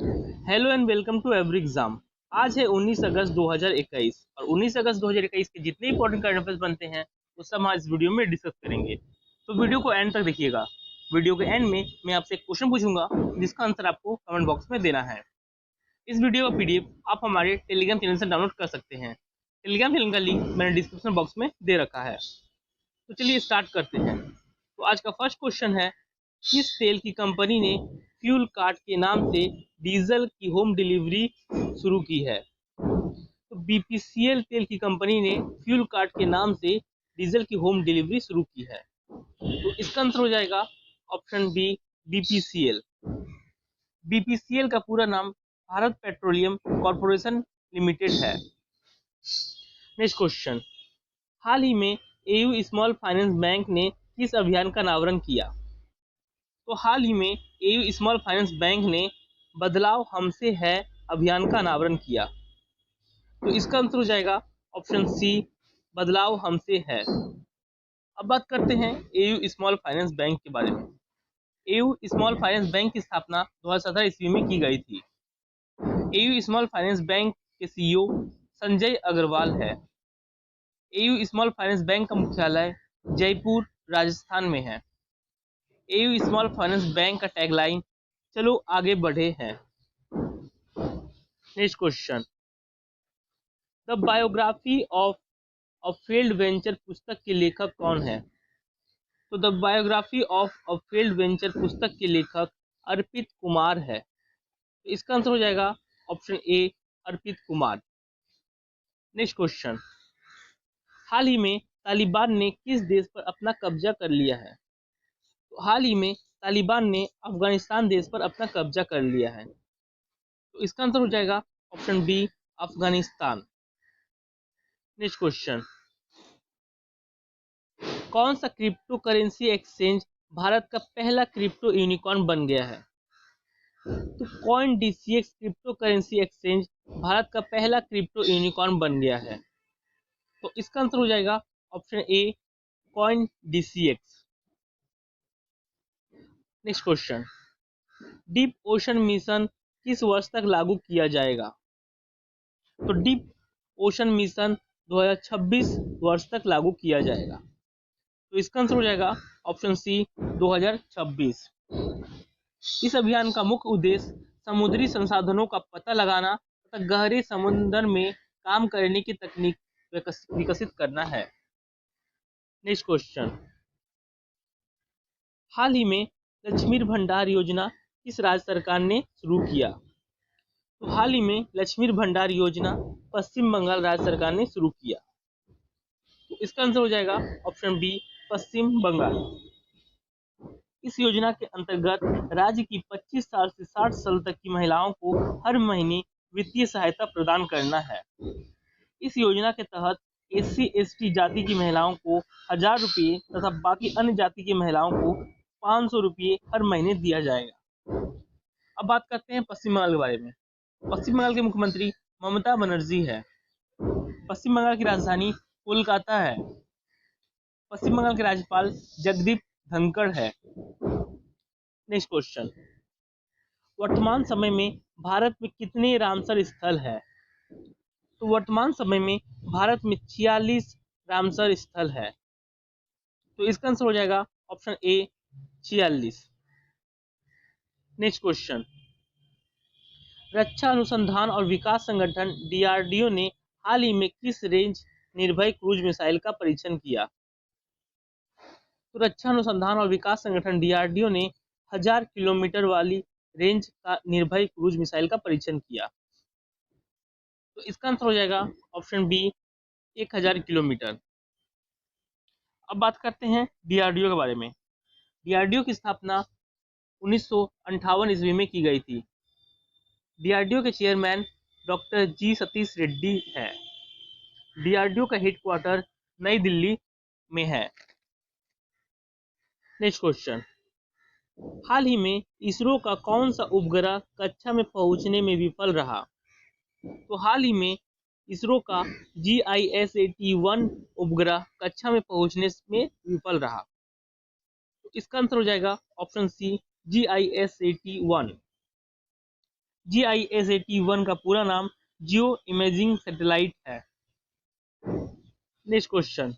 Hello and welcome to every exam. आज है 19 अगस्त 2021 और 19 अगस्त 2021 के जितने इंपॉर्टेंट करंट अफेयर्स बनते हैं वो सब हम इस वीडियो में डिस्कस करेंगे। तो वीडियो को एंड तक देखिएगा। वीडियो के एंड में मैं आपसे एक क्वेश्चन पूछूंगा जिसका आंसर आपको कमेंट बॉक्स में देना है। इस वीडियो का पीडीएफ आप हमारे टेलीग्राम चैनल से डाउनलोड कर सकते हैं। टेलीग्राम चैनल का लिंक मैंने डिस्क्रिप्शन बॉक्स में दे रखा है। तो चलिए स्टार्ट करते हैं। तो आज का फर्स्ट क्वेश्चन है, किस तेल की कंपनी ने फ्यूल कार्ट के नाम से डीजल की होम डिलीवरी शुरू की है? तो बीपीसीएल तेल की कंपनी ने फ्यूल कार्ट के नाम से डीजल की होम डिलीवरी शुरू की है। तो इसका आंसर हो जाएगा ऑप्शन बी, बीपीसीएल। बीपीसीएल का पूरा नाम भारत पेट्रोलियम कॉर्पोरेशन लिमिटेड है। नेक्स्ट क्वेश्चन, हाल ही में एयू स्मॉल फाइनेंस बैंक ने किस अभियान का अनावरण किया? तो हाल ही में एयू स्मॉल फाइनेंस बैंक ने बदलाव हमसे है अभियान का अनावरण किया। तो इसका आंसर हो जाएगा ऑप्शन सी, बदलाव हमसे है। अब बात करते हैं एयू स्मॉल फाइनेंस बैंक के बारे में। एयू स्मॉल फाइनेंस बैंक की स्थापना 2017 ईस्वी में की गई थी। एयू स्मॉल फाइनेंस बैंक के सीईओ संजय अग्रवाल है। एयू स्मॉल फाइनेंस बैंक का मुख्यालय जयपुर राजस्थान में है। एयू स्मॉल फाइनेंस बैंक का टैगलाइन चलो आगे बढ़े हैं। Next question, the biography of a failed venture पुस्तक के लेखक कौन है? तो the biography of a failed venture पुस्तक के लेखक अर्पित कुमार है। तो इसका आंसर हो जाएगा option A, Arpit Kumar. Next question, हाल ही में तालिबान ने किस देश पर अपना कब्जा कर लिया है? तो हाल ही में तालिबान ने अफगानिस्तान देश पर अपना कब्जा कर लिया है। तो इसका आंसर हो जाएगा option B, Afghanistan. Next question, कौन सा क्रिप्टो करेंसी एक्सचेंज भारत का पहला क्रिप्टो यूनिकॉर्न बन गया है? तो coin DCX crypto currency exchange Bharat का पहला क्रिप्टो यूनिकॉर्न बन गया है। तो इसका आंसर हो जाएगा ऑप्शन ए, coin DCX. Next question, deep ocean mission किस वर्ष तक लागू किया जाएगा? तो डीप ओशन मिशन 2026 वर्ष तक लागू किया जाएगा। तो इसका आंसर हो जाएगा ऑप्शन सी, 2026। इस अभियान का मुख्य उद्देश्य समुद्री संसाधनों का पता लगाना तथा गहरे समुद्र में काम करने की तकनीक विकसित करना है। नेक्स्ट क्वेश्चन, हाल ही में लक्ष्मी भंडार योजना किस राज्य सरकार ने शुरू किया? तो हाल ही में लक्ष्मी भंडार योजना पश्चिम बंगाल राज्य सरकार ने शुरू किया। तो इसका आंसर हो जाएगा ऑप्शन बी, पश्चिम बंगाल। इस योजना के अंतर्गत राज्य की 25 साल से 60 साल तक की महिलाओं को हर महीने वित्तीय सहायता प्रदान करना है। इस योजना के तहत SC/ST जाति की महिलाओं को 1000 रुपये तथा बाकी अन्य जाति की महिलाओं को 500 रुपये हर महीने दिया जाएगा। अब बात करते हैं पश्चिम बंगाल के बारे में। पश्चिम बंगाल के मुख्यमंत्री ममता बनर्जी है। पश्चिम बंगाल की राजधानी कोलकाता है। पश्चिम बंगाल के राज्यपाल जगदीप धनखड़ है। नेक्स्ट क्वेश्चन, वर्तमान समय में भारत में कितने रामसर स्थल है? तो वर्तमान समय में भारत में 46 रामसर स्थल है। तो इसका आंसर हो जाएगा ऑप्शन ए, 46। नेक्स्ट क्वेश्चन, रक्षा अनुसंधान और विकास संगठन DRDO ने हाल ही में किस रेंज निर्भय क्रूज मिसाइल का परीक्षण किया? तो रक्षा अनुसंधान और विकास संगठन DRDO ने 1000 किलोमीटर वाली रेंज का निर्भय क्रूज मिसाइल का परीक्षण किया। तो इसका आंसर हो जाएगा ऑप्शन बी, 1000 किलोमीटर। अब बात करते हैं DRDO के बारे में। DRDO की स्थापना 1958 ईस्वी में की गई थी। DRDO के चेयरमैन डॉक्टर जी सतीश रेड्डी है। DRDO का हेडक्वार्टर नई दिल्ली में है। नेक्स्ट क्वेश्चन, हाल ही में इसरो का कौन सा उपग्रह कक्षा में पहुंचने में विफल रहा? तो हाल ही में इसरो का GISAT-1 उपग्रह कक्षा में पहुंचने में विफल रहा। तो इसका आंसर हो जाएगा ऑप्शन सी, GISAT-1। GISAT-1 का पूरा नाम जियो इमेजिंग सैटेलाइट है। नेक्स्ट क्वेश्चन,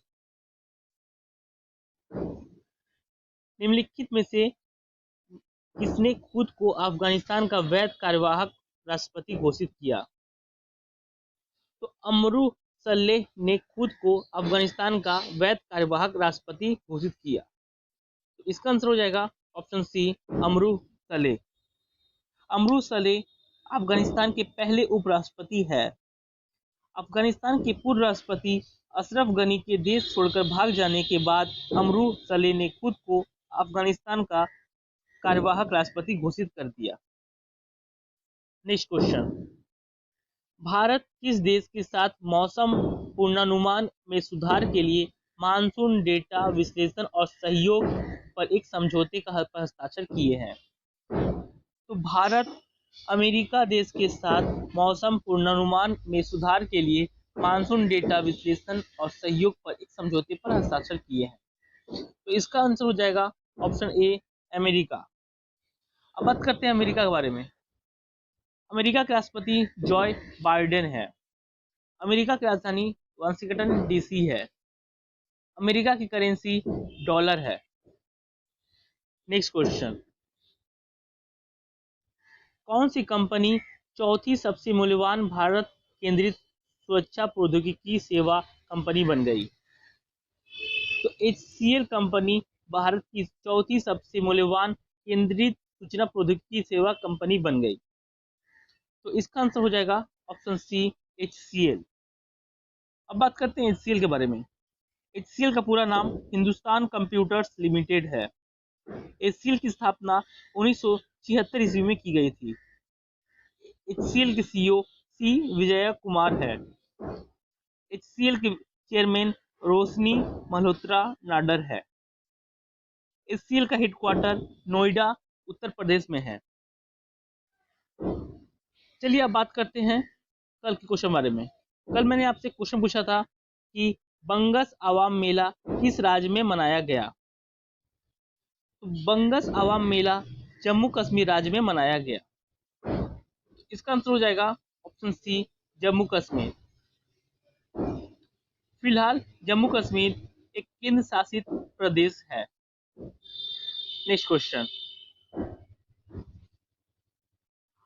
निम्नलिखित में से किसने खुद को अफगानिस्तान का वैध कार्यवाहक राष्ट्रपति घोषित किया? तो अमरू सल्लेह ने खुद को अफगानिस्तान का वैध कार्यवाहक राष्ट्रपति घोषित किया। तो इसका आंसर हो जाएगा ऑप्शन सी, अमरू सलेह। अमरू सलेह अफगानिस्तान के पहले उपराष्ट्रपति है। अफगानिस्तान के पूर्व राष्ट्रपति अशरफ गनी के देश छोड़कर भाग जाने के बाद अमरू सलेह ने खुद को अफगानिस्तान का कार्यवाहक राष्ट्रपति घोषित कर दिया। नेक्स्ट क्वेश्चन, भारत किस देश के साथ मौसम पूर्वानुमान में सुधार के लिए मानसून डेटा विश्लेषण और सहयोग पर एक समझौते का हस्ताक्षर किए हैं? तो भारत अमेरिका देश के साथ मौसम पूर्वानुमान में सुधार के लिए मानसून डेटा विश्लेषण और सहयोग पर एक समझौते पर हस्ताक्षर किए हैं। तो इसका आंसर हो जाएगा ऑप्शन ए, अमेरिका। अब बात करते हैं अमेरिका के बारे में। अमेरिका के राष्ट्रपति जॉय बाइडेन है। अमेरिका की राजधानी वाशिंगटन डीसी है। अमेरिका की करेंसी डॉलर है। नेक्स्ट क्वेश्चन, कौन सी कंपनी चौथी सबसे मूल्यवान भारत केंद्रित सुरक्षा प्रौद्योगिकी सेवा कंपनी बन गई? तो HCL कंपनी भारत की चौथी सबसे मूल्यवान केंद्रित सूचना प्रौद्योगिकी सेवा कंपनी बन गई। तो इसका आंसर हो जाएगा ऑप्शन सी, HCL। अब बात करते हैं HCL के बारे में। HCL का पूरा नाम हिंदुस्तान कंप्यूटर्स लिमिटेड है। HCL की स्थापना 1976 ईस्वी में की गई थी। HCL के CEO सी विजय कुमार है। HCL के चेयरमैन रोशनी मल्होत्रा नाडर है। HCL का हेडक्वार्टर नोएडा उत्तर प्रदेश में है। चलिए अब बात करते हैं कल के क्वेश्चन बारे में। कल मैंने आपसे क्वेश्चन पूछा था कि बंगस आवाम मेला किस राज्य में मनाया गया? तो बंगस आवाम मेला जम्मू कश्मीर राज्य में मनाया गया। इसका आंसर हो जाएगा ऑप्शन सी, जम्मू कश्मीर। फिलहाल जम्मू कश्मीर एक केंद्र शासित प्रदेश है। नेक्स्ट क्वेश्चन,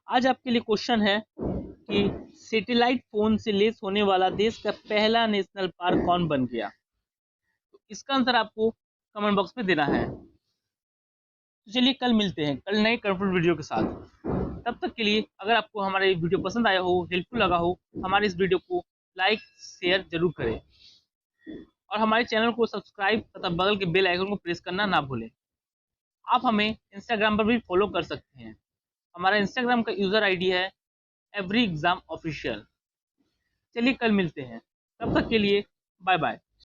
आज आपके लिए क्वेश्चन है कि सैटेलाइट फोन से लेस होने वाला देश का पहला नेशनल पार्क कौन बन गया? तो इसका आंसर आपको कमेंट बॉक्स में देना है। तो चलिए कल मिलते हैं, कल नए कंटेंट वीडियो के साथ। तब तक के लिए अगर आपको हमारा ये वीडियो पसंद आया हो, हेल्पफुल लगा हो, हमारे इस वीडियो को लाइक शेयर जरूर करें और हमारे चैनल को सब्सक्राइब तथा बगल के बेल आइकन को प्रेस करना ना भूलें। आप हमें इंस्टाग्राम पर भी फॉलो कर सकते हैं। हमारा इंस्टाग्राम का यूजर आईडी है एवरी एग्जाम ऑफिशियल। चलिए कल मिलते हैं, तब तक के लिए बाय बाय।